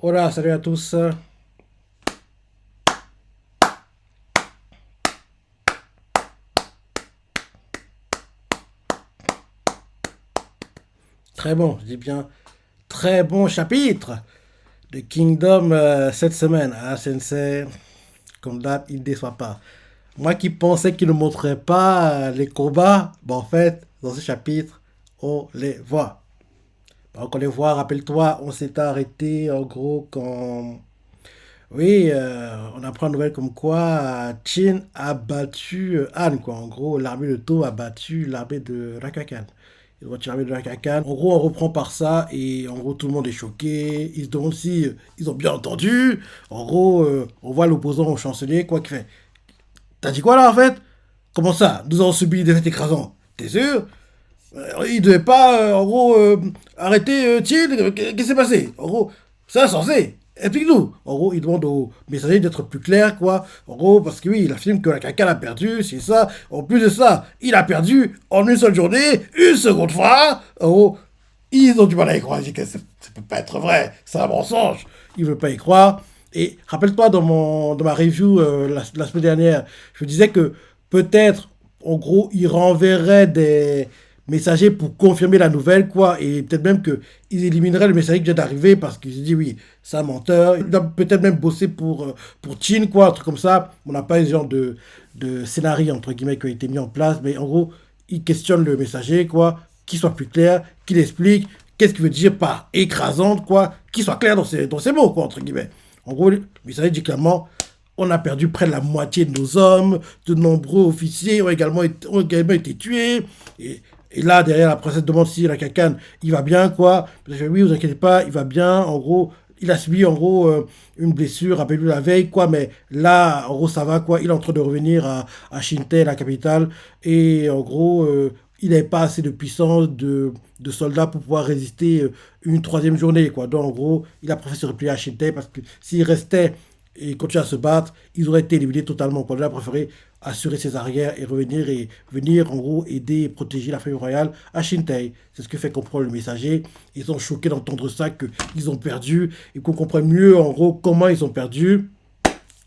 Hola, salut à tous. Très bon, je dis bien très bon chapitre de Kingdom cette semaine. Ah, Sensei, comme d'hab, il ne déçoit pas. Moi qui pensais qu'il ne montrerait pas les combats, en fait, dans ce chapitre, on les voit. Donc on les voit, rappelle-toi, on s'est arrêté en gros quand... Oui, on apprend une nouvelle comme quoi Chin a battu Han, quoi. En gros, l'armée de To a battu l'armée de Rakakan. Ils ont battu l'armée de Rakakan. En gros, on reprend par ça et en gros, tout le monde est choqué. Ils se demandent si ils ont bien entendu. En gros, on voit l'opposant au chancelier, quoi, qui fait. T'as dit quoi là en fait? Comment ça? Nous avons subi des défaite écrasante. T'es sûr? Il devait pas, en gros, arrêter Chin. Qu'est-ce qui s'est passé? En gros, c'est insensé. Explique-nous. En gros, il demande au messager d'être plus clair, quoi. En gros, parce que oui, il affirme que la caca a perdu, c'est ça. En plus de ça, il a perdu en une seule journée, une seconde fois. En gros, ils ont du mal à y croire. Ils disent que ça peut pas être vrai, c'est un mensonge. Ils veulent pas y croire. Et rappelle-toi, dans ma review la semaine dernière, je disais que peut-être, en gros, il renverrait des messagers pour confirmer la nouvelle, quoi. Et peut-être même qu'ils élimineraient le messager qui vient d'arriver parce qu'ils se disent, oui, c'est un menteur. Il doit peut-être même bosser pour Chin, quoi, un truc comme ça. On n'a pas eu ce genre de scénario, entre guillemets, qui a été mis en place. Mais en gros, il questionne le messager, quoi, qu'il soit plus clair, qu'il explique qu'est-ce qu'il veut dire par écrasante, quoi, qu'il soit clair dans ses mots, quoi, entre guillemets. En gros, le messager dit clairement, on a perdu près de la moitié de nos hommes, de nombreux officiers ont également été tués, et là, derrière, la princesse demande si la cacane, il va bien, quoi. Je dis, oui, vous inquiétez pas, il va bien. En gros, il a subi, en gros, une blessure, rappelez-vous la veille, quoi. Mais là, en gros, ça va, quoi. Il est en train de revenir à Shinte, la capitale. Et en gros, il n'avait pas assez de puissance de soldats pour pouvoir résister une troisième journée, quoi. Donc, en gros, il a préféré se replier à Shinte parce que s'il restait et continuer à se battre, ils auraient été éliminés totalement. On a préféré assurer ses arrières et revenir et venir en gros aider et protéger la famille royale à Shintai. C'est ce que fait comprendre le messager. Ils sont choqués d'entendre ça, qu'ils ont perdu et qu'on comprenne mieux en gros comment ils ont perdu.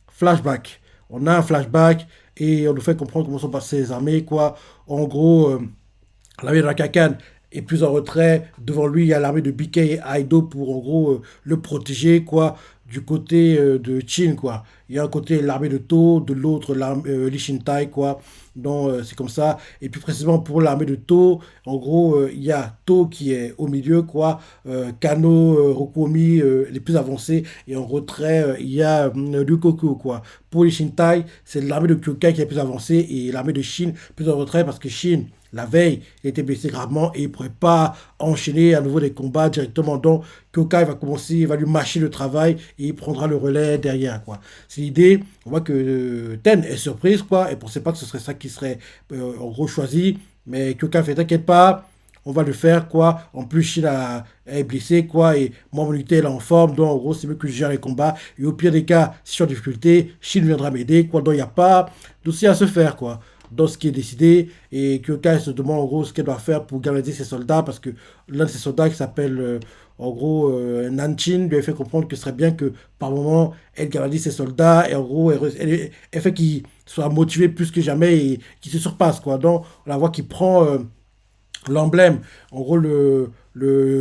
Flashback. On a un flashback et on nous fait comprendre comment sont passées les armées, quoi. En gros, l'armée de la Kakan est plus en retrait. Devant lui, il y a l'armée de BK et Aido pour en gros le protéger, quoi. Du côté de Chin, quoi. Il y a un côté l'armée de To, de l'autre l'Ishintai, quoi. Donc c'est comme ça. Et plus précisément pour l'armée de To, en gros, il y a To qui est au milieu, quoi. Kano, Rokomi, les plus avancés. Et en retrait, il y a Ryukoku, quoi. Pour les Shintai, c'est l'armée de Kyokai qui est plus avancée et l'armée de Shin plus en retrait parce que Shin, la veille, il était blessé gravement et il ne pourrait pas enchaîner à nouveau des combats directement. Donc, Kyokai va commencer, il va lui mâcher le travail et il prendra le relais derrière, quoi. C'est l'idée. On voit que Ten est surprise, quoi, et ne pensait pas que ce serait ça qui serait en gros choisi. Mais Kyokai fait, t'inquiète pas, on va le faire, quoi. En plus, est blessé, quoi, et moi, mon unité, elle est en forme, donc en gros, c'est mieux que je gère les combats. Et au pire des cas, si je suis en difficulté, Shin viendra m'aider, quoi. Donc, il n'y a pas d'aussi à se faire, quoi. Dans ce qui est décidé, et Kyokai se demande en gros ce qu'elle doit faire pour garder ses soldats, parce que l'un de ses soldats qui s'appelle en gros Nanchin lui a fait comprendre que ce serait bien que par moment elle garde ses soldats, et en gros elle fait qu'ils soient motivés plus que jamais et qu'ils se surpassent, quoi. Donc on la voit qui prend l'emblème, en gros le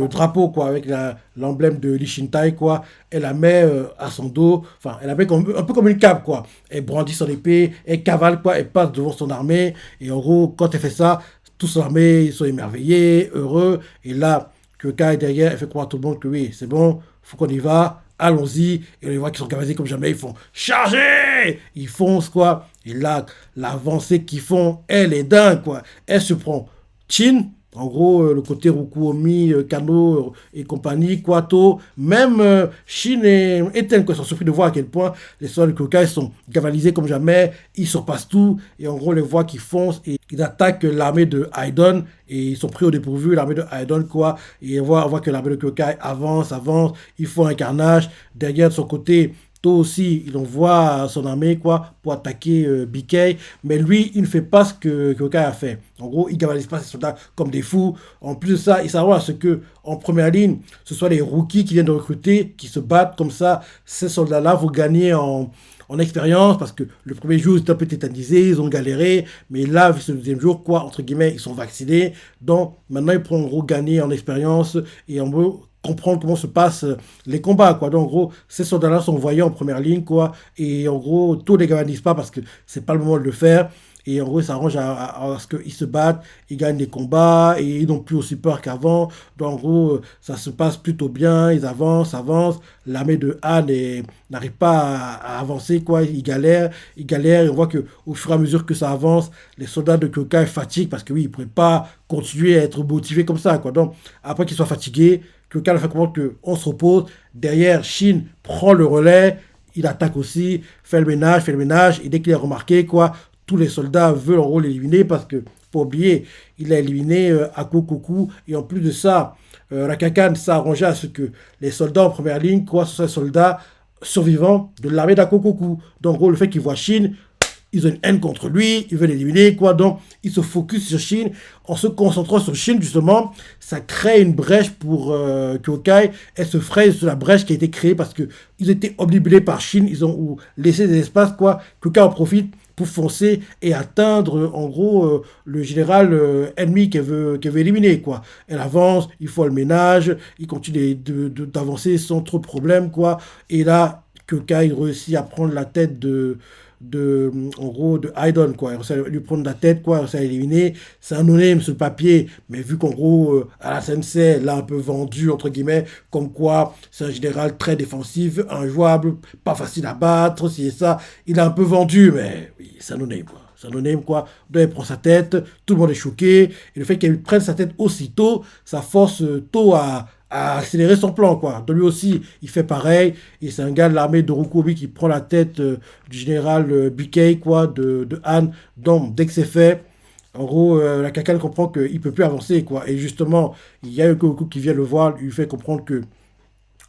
drapeau, quoi, avec l'emblème de l'Ishintai, quoi, elle la met à son dos, enfin elle la met comme, un peu comme une cape, quoi. Elle brandit son épée, elle cavale, quoi, elle passe devant son armée, et en gros quand elle fait ça, toute son armée, ils sont émerveillés, heureux, et là, que Kai derrière, elle fait croire à tout le monde que oui, c'est bon, faut qu'on y va, allons-y, et on les voit qu'ils sont cavalisés comme jamais, ils font charger, ils foncent, quoi, et là, l'avancée qu'ils font, elle est dingue, quoi, elle se prend Chin, en gros, le côté Rukuomi, Kano et compagnie, Kwato, même Shin et Ten, quoi, sont surpris de voir à quel point les soldats de Kukai sont gavalisés comme jamais, ils surpassent tout, et en gros, on les voit qui foncent, et ils attaquent l'armée de Haidon, et ils sont pris au dépourvu, l'armée de Haidon, quoi, et on voit que l'armée de Kukai avance, avance, ils font un carnage, derrière de son côté, Toi aussi, il envoie son armée quoi, pour attaquer BK, mais lui, il ne fait pas ce que Kyokai a fait. En gros, il ne gavalise pas ses soldats comme des fous. En plus de ça, il s'arrange à ce que, en première ligne, ce soit les rookies qui viennent de recruter, qui se battent comme ça. Ces soldats-là vont gagner en expérience parce que le premier jour, ils étaient un peu tétanisés, ils ont galéré, mais là, vu ce deuxième jour, quoi, entre guillemets, ils sont vaccinés. Donc, maintenant, ils pourront en gros gagner en expérience et en gros comprendre comment se passent les combats, quoi. Donc, en gros, ces soldats-là sont envoyés en première ligne, quoi, et en gros, tout les galvanisent pas parce que c'est pas le moment de le faire. Et en gros, ça arrange à ce qu'ils se battent, ils gagnent des combats et ils n'ont plus aussi peur qu'avant. Donc, en gros, ça se passe plutôt bien, ils avancent, avancent. L'armée de Han n'arrive pas à avancer, quoi. Ils galèrent. Et on voit qu'au fur et à mesure que ça avance, les soldats de Kyokai fatiguent parce que oui, ils ne pourraient pas continuer à être motivés comme ça, quoi. Donc, après qu'ils soient fatigués, Kyokai leur fait comprendre qu'on se repose. Derrière, Shin prend le relais. Il attaque aussi, fait le ménage, et dès qu'il est remarqué, quoi, tous les soldats veulent en gros l'éliminer parce que, faut oublier, il a éliminé Akokoku, et en plus de ça, Rakakan s'est arrangé à ce que les soldats en première ligne, quoi, ce sont les soldats survivants de l'armée d'Akokoku. Donc, en gros, le fait qu'ils voient Chine, ils ont une haine contre lui, ils veulent l'éliminer, quoi. Donc, ils se focus sur Chine. En se concentrant sur Chine, justement, ça crée une brèche pour Kyokai. Elle se fraye sur la brèche qui a été créée parce qu'ils étaient obnubilés par Chine. Ils ont laissé des espaces, quoi. Kyokai en profite pour foncer et atteindre, en gros, le général ennemi qu'elle veut éliminer, quoi. Elle avance, il faut le ménage, il continue d'avancer sans trop de problèmes, quoi. Et là, Kyokai réussit à prendre la tête en gros, de Idon, quoi. Il réussit à lui prendre la tête, quoi, il réussit à l'éliminer. C'est anonyme sur le papier, mais vu qu'en gros, à la sensei, là, un peu vendu, entre guillemets, comme quoi c'est un général très défensif, injouable, pas facile à battre, si et ça, il a un peu vendu, mais oui, c'est anonyme, quoi. C'est anonyme, quoi. Donc, il prend sa tête, tout le monde est choqué, et le fait qu'il prenne sa tête aussitôt, ça force Tôt à accélérer son plan, quoi. De lui aussi, il fait pareil, et c'est un gars de l'armée de Rukobi qui prend la tête du général BK, quoi, de Han. Donc, dès que c'est fait, en gros, la Kakane comprend qu'il ne peut plus avancer, quoi. Et justement, il y a Goku qui vient le voir, lui fait comprendre que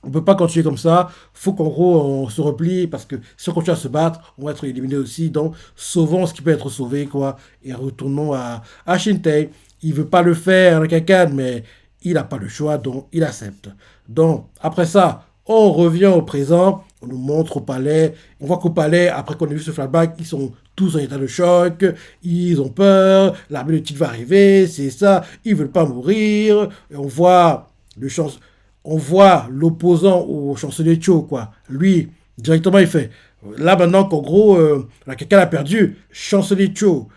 on ne peut pas continuer comme ça. Faut qu'en gros, on se replie parce que si on continue à se battre, on va être éliminé aussi. Donc, sauvons ce qui peut être sauvé, quoi. Et retournons à Shintei. Il veut pas le faire, le Kakan, mais il n'a pas le choix, donc il accepte. Donc, après ça, on revient au présent. On nous montre au palais. On voit qu'au palais, après qu'on ait vu ce flashback, ils sont tous en état de choc. Ils ont peur. L'armée de Tilt va arriver. C'est ça. Ils veulent pas mourir. Et on voit l'opposant au chancelier Cho, quoi. Lui, directement, il fait. Là, maintenant qu'en gros, la quelqu'un a perdu, chancelier Cho,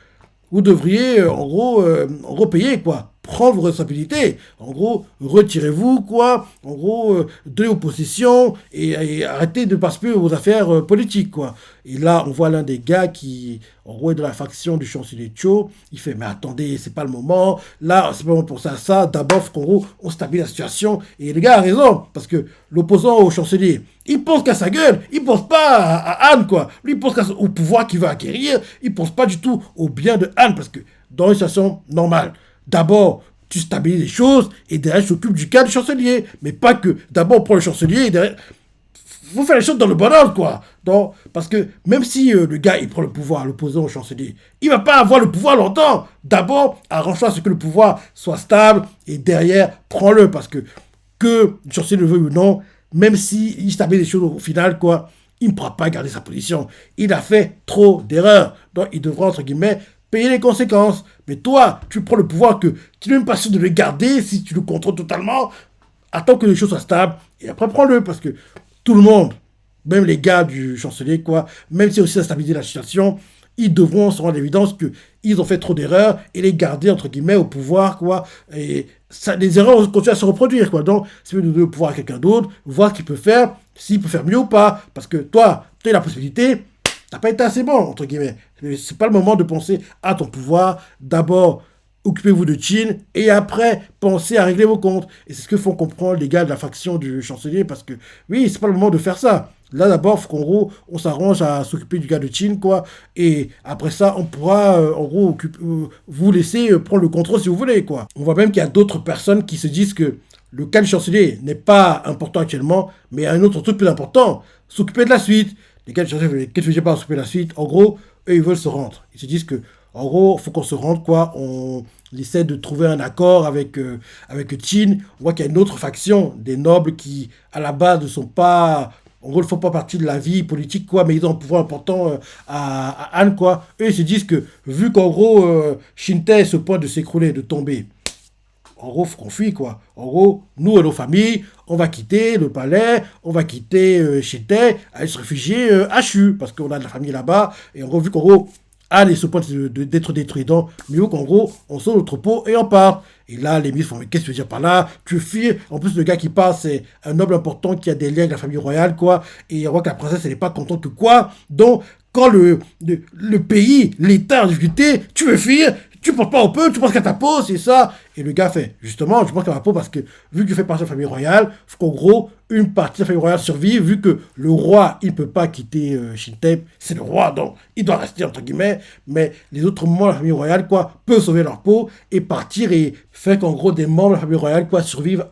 vous devriez, en gros, payer, quoi. Prendre vos responsabilités. En gros, retirez-vous, quoi. En gros, donnez vos positions et arrêtez de passer aux affaires politiques, quoi. Et là, on voit l'un des gars qui, en gros, est de la faction du chancelier Cho. Il fait, mais attendez, c'est pas le moment. Là, c'est pas le moment pour ça. D'abord, faut qu'en gros, on stabilise la situation. Et le gars a raison, parce que l'opposant au chancelier, il pense qu'à sa gueule, il pense pas à Anne, quoi. Lui, il pense au pouvoir qu'il va acquérir, il pense pas du tout au bien de Anne, parce que dans une situation normale, d'abord, tu stabilises les choses, et derrière, tu t'occupes du cas du chancelier. Mais pas que, d'abord, on prend le chancelier, et derrière, faut faire les choses dans le bon ordre, quoi. Donc, parce que même si le gars, il prend le pouvoir, l'opposant au chancelier, il va pas avoir le pouvoir longtemps. D'abord, arrange-toi à ce que le pouvoir soit stable, et derrière, prends-le, parce que le chancelier le veuille ou non, même s'il stabilise les choses au final, quoi, il ne pourra pas garder sa position. Il a fait trop d'erreurs. Donc, il devra, entre guillemets, payer les conséquences. Mais toi, tu prends le pouvoir que tu n'es même pas sûr de le garder si tu le contrôles totalement. Attends que les choses soient stables et après prends-le parce que tout le monde, même les gars du chancelier, quoi, même si aussi ça stabilise la situation, ils devront se rendre l'évidence qu'ils ont fait trop d'erreurs et les garder, entre guillemets, au pouvoir, quoi. Et ça, les erreurs vont continuer à se reproduire, quoi. Donc, c'est mieux de donner le pouvoir à quelqu'un d'autre, voir ce qu'il peut faire, s'il peut faire mieux ou pas. Parce que toi, tu as la possibilité, t'as pas été assez bon, entre guillemets. C'est pas le moment de penser à ton pouvoir. D'abord, occupez-vous de Chin et après, pensez à régler vos comptes. Et c'est ce que font comprendre les gars de la faction du chancelier parce que, oui, c'est pas le moment de faire ça. Là, d'abord, il faut qu'en gros, on s'arrange à s'occuper du gars de Chin, quoi. Et après ça, on pourra, en gros, vous laisser prendre le contrôle si vous voulez, quoi. On voit même qu'il y a d'autres personnes qui se disent que le cas du chancelier n'est pas important actuellement, mais il y a un autre truc plus important, s'occuper de la suite. Les cas du chancelier, qu'est-ce que je veux pas s'occuper de la suite? En gros, eux, ils veulent se rendre. Ils se disent que, en gros, il faut qu'on se rende, quoi. On essaie de trouver un accord avec Qin. On voit qu'il y a une autre faction des nobles qui, à la base, ne sont pas. En gros, ne font pas partie de la vie politique, quoi, mais ils ont un pouvoir important à Han, quoi. Eux, ils se disent que, vu qu'en gros, Shintai est sur le point de s'écrouler, de tomber, en gros, faut qu'on fuit, quoi. En gros, nous et nos familles, on va quitter le palais, on va quitter Shintai, aller se réfugier à Shu, parce qu'on a de la famille là-bas. Et en gros, vu qu'en gros, Anne est sur le point d'être détruit. Donc, mieux qu'en gros, on sort le troupeau et on part. Et là, les ministres font, mais qu'est-ce que tu veux dire par là? Tu fuis. En plus, le gars qui part, c'est un noble important qui a des liens avec la famille royale, quoi. Et on voit que la princesse, elle n'est pas contente que quoi. Donc, quand le pays, l'État en difficulté, tu veux fuir, tu penses pas au peu, tu penses qu'à ta peau, c'est ça. Et le gars fait, justement, je pense qu'à ma peau, parce que vu que je fais partie de la famille royale, il faut qu'en gros, une partie de la famille royale survive, vu que le roi, il ne peut pas quitter Shintai, c'est le roi, donc il doit rester, entre guillemets, mais les autres membres de la famille royale, quoi, peuvent sauver leur peau et partir et faire qu'en gros, des membres de la famille royale, quoi, survivent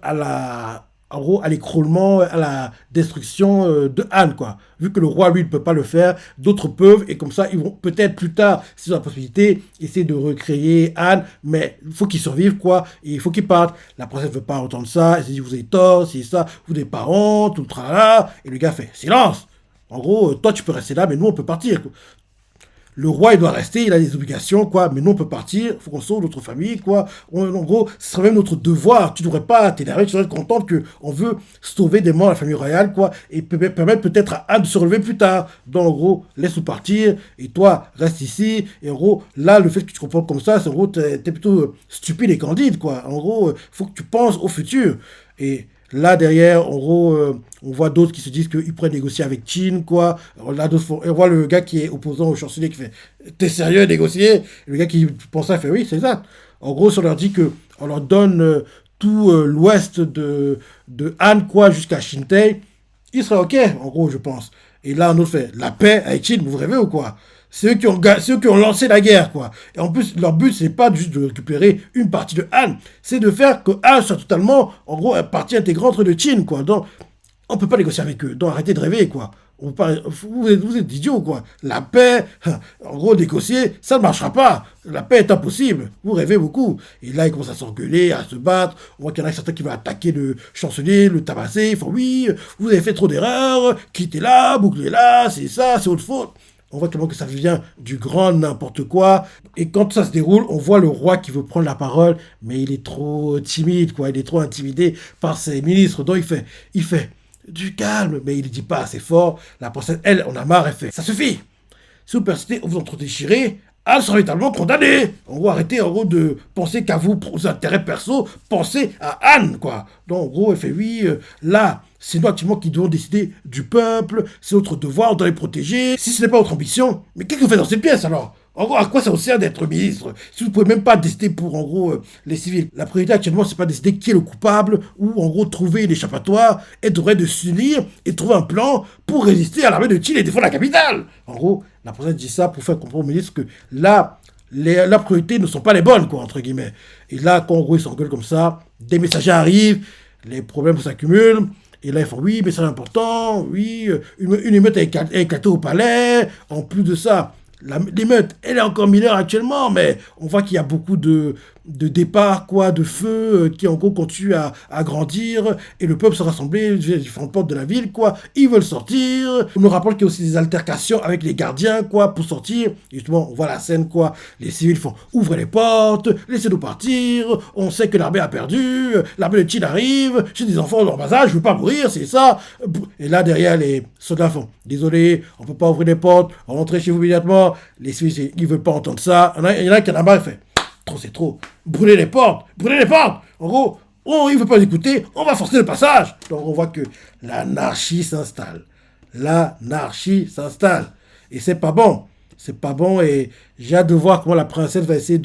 en gros, à l'écroulement, à la destruction de Han, quoi. Vu que le roi, lui, ne peut pas le faire, d'autres peuvent, et comme ça, ils vont peut-être plus tard, s'ils ont la possibilité, essayer de recréer Han, mais il faut qu'il survive, quoi, et il faut qu'il parte. La princesse ne veut pas entendre ça, elle se dit, vous avez tort, c'est ça, vous n'avez pas honte, tout le tralala, et le gars fait, silence! En gros, toi, tu peux rester là, mais nous, on peut partir. Le roi, il doit rester, il a des obligations, quoi. Mais nous, on peut partir, il faut qu'on sauve notre famille, quoi. En gros, ce serait même notre devoir. Tu ne devrais pas t'énerver, tu devrais être contente qu'on veut sauver des membres de la famille royale, quoi. Et permettre peut-être à Anne de se relever plus tard. Donc, en gros, laisse-nous partir. Et toi, reste ici. Et en gros, là, le fait que tu te comportes comme ça, c'est en gros, t'es plutôt stupide et candide, quoi. En gros, il faut que tu penses au futur. Et là, derrière, en gros, on voit d'autres qui se disent qu'ils pourraient négocier avec Qin, quoi. Alors là, on voit le gars qui est opposant au chancelier qui fait t'es sérieux, négocier? Et le gars qui pense ça fait oui, c'est ça. En gros, si on leur dit qu'on leur donne tout l'ouest de Han, quoi, jusqu'à Shintai, ils seraient OK, en gros, je pense. Et là, un autre fait la paix avec Qin, vous rêvez ou quoi? C'est eux qui ont lancé la guerre, quoi. Et en plus, leur but, c'est pas juste de récupérer une partie de Han, c'est de faire que Han soit totalement, en gros, partie intégrante de Qin, quoi. Donc, on peut pas négocier avec eux. Donc, arrêtez de rêver, quoi. Vous êtes idiots, quoi. La paix, en gros, négocier, ça ne marchera pas. La paix est impossible. Vous rêvez beaucoup. Et là, ils commencent à s'engueuler, à se battre. On voit qu'il y en a certains qui veulent attaquer le chancelier, le tabasser. Ils font oui, vous avez fait trop d'erreurs, quittez là, bouclez là, c'est ça, c'est votre faute. On voit tellement que ça vient du grand n'importe quoi. Et quand ça se déroule, on voit le roi qui veut prendre la parole, mais il est trop timide, quoi. Il est trop intimidé par ses ministres. Donc il fait du calme, mais il ne dit pas assez fort. La princesse, elle, on a marre, elle fait ça suffit. Si vous persistez, vous entre-déchirez, Anne sera véritablement condamnée. On va arrêter, en gros, de penser qu'à vous, pour vos intérêts perso, pensez à Anne, quoi. Donc, en gros, elle fait oui, là, c'est nous actuellement qui devons décider du peuple, c'est notre devoir, on doit les protéger. Si ce n'est pas votre ambition, mais qu'est-ce que vous faites dans cette pièce alors? En gros, à quoi ça vous sert d'être ministre si vous ne pouvez même pas décider pour, en gros, les civils? La priorité actuellement, c'est pas décider qui est le coupable ou, en gros, trouver l'échappatoire et devrait de s'unir et trouver un plan pour résister à l'armée de Chine et défendre la capitale. En gros, la présidente dit ça pour faire comprendre au ministre que là, leurs priorités ne sont pas les bonnes, quoi, entre guillemets. Et là, quand, en gros, ils s'engueulent comme ça, des messagers arrivent, les problèmes s'accumulent. Et là, ils font oui, mais c'est important, oui, une émeute a éclaté au palais. En plus de ça, l'émeute, elle est encore mineure actuellement, mais on voit qu'il y a beaucoup de départs, quoi, de feux qui en gros continuent à grandir, et le peuple se rassemble vers les différentes portes de la ville, quoi. Ils veulent sortir. On nous rappelle qu'il y a aussi des altercations avec les gardiens, quoi, pour sortir. Et justement, on voit la scène, quoi. Les civils font ouvrez les portes, laissez-nous partir. On sait que l'armée a perdu, l'armée de Chine arrive. J'ai des enfants dans bas âge, je veux pas mourir, c'est ça. Et là, derrière, les soldats font désolé, on peut pas ouvrir les portes, rentrez chez vous immédiatement. Les civils, ils veulent pas entendre ça. Il y en a qui en a marre, il fait trop, c'est trop. Brûlez les portes. Brûlez les portes. En gros, il ne veut pas écouter. On va forcer le passage. Donc, on voit que l'anarchie s'installe. L'anarchie s'installe. Et c'est pas bon. C'est pas bon. Et j'ai hâte de voir comment la princesse va essayer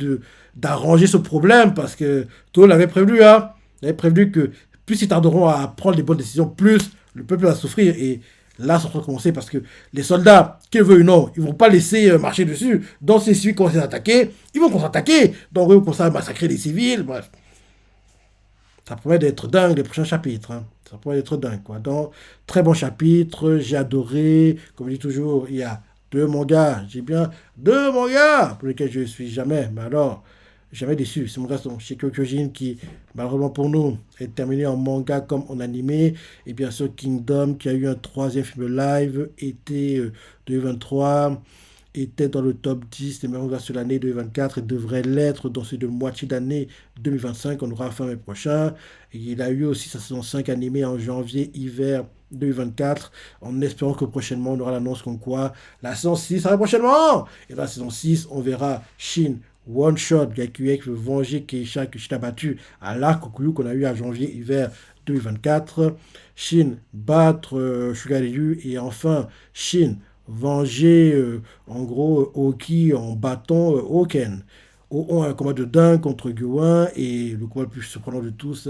d'arranger ce problème. Parce que tout l'avait prévenu, hein. Il avait prévenu que plus ils tarderont à prendre les bonnes décisions, plus le peuple va souffrir. Et là, c'est en train de commencer parce que les soldats, qu'ils veulent ou non, ils ne vont pas laisser marcher dessus. Donc, si les civils commencent à attaquer, ils vont contre-attaquer. Donc, ils vont commencer à massacrer les civils. Bref. Ça promet d'être dingue les prochains chapitres, hein. Ça promet d'être dingue, quoi. Donc, très bon chapitre, j'ai adoré. Comme je dis toujours, il y a deux mangas, j'ai bien deux mangas pour lesquels je ne suis jamais, mais alors, jamais déçu. C'est mon garçon, Shingeki no Kyojin, qui, malheureusement pour nous, est terminé en manga comme en animé. Et bien sûr, Kingdom, qui a eu un troisième film live, été 2023, était dans le top 10 des meilleurs mangas sur l'année 2024 et devrait l'être dans cette moitié d'année 2025. On aura fin mai prochain. Et il a eu aussi sa saison 5 animée en janvier-hiver 2024, en espérant que prochainement on aura l'annonce comme quoi la saison 6 arrive prochainement. Et dans la saison 6, on verra Shin One Shot Gakuek veut venger Keisha que Shin a battu à l'arc Okuyu qu'on a eu à janvier-hiver 2024. Shin battre Sugar Ryu et enfin Shin venger en gros Oki en battant Oken. Un combat de dingue contre Guin et le combat le plus surprenant de tous.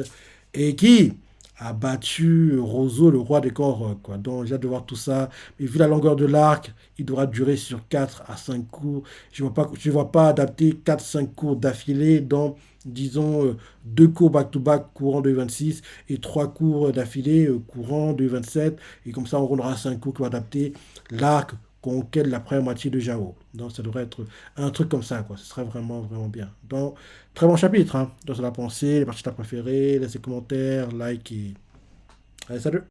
Et qui a battu Roseau, le roi des corps, quoi. Donc j'ai hâte de voir tout ça. Mais vu la longueur de l'arc, il devra durer sur 4 à 5 cours. Je ne vois pas adapter 4-5 cours d'affilée dans, disons, 2 cours back-to-back courant 2,26 et 3 cours d'affilée courant 2,27. Et comme ça, on aura 5 cours qui vont adapter l'arc conquête la première moitié de Jao. Donc ça devrait être un truc comme ça, quoi. Ce serait vraiment, vraiment bien. Donc, très bon chapitre, hein. Donc, c'est la pensée, les parties que t'as préférées, laissez commentaires, like et... Allez, salut!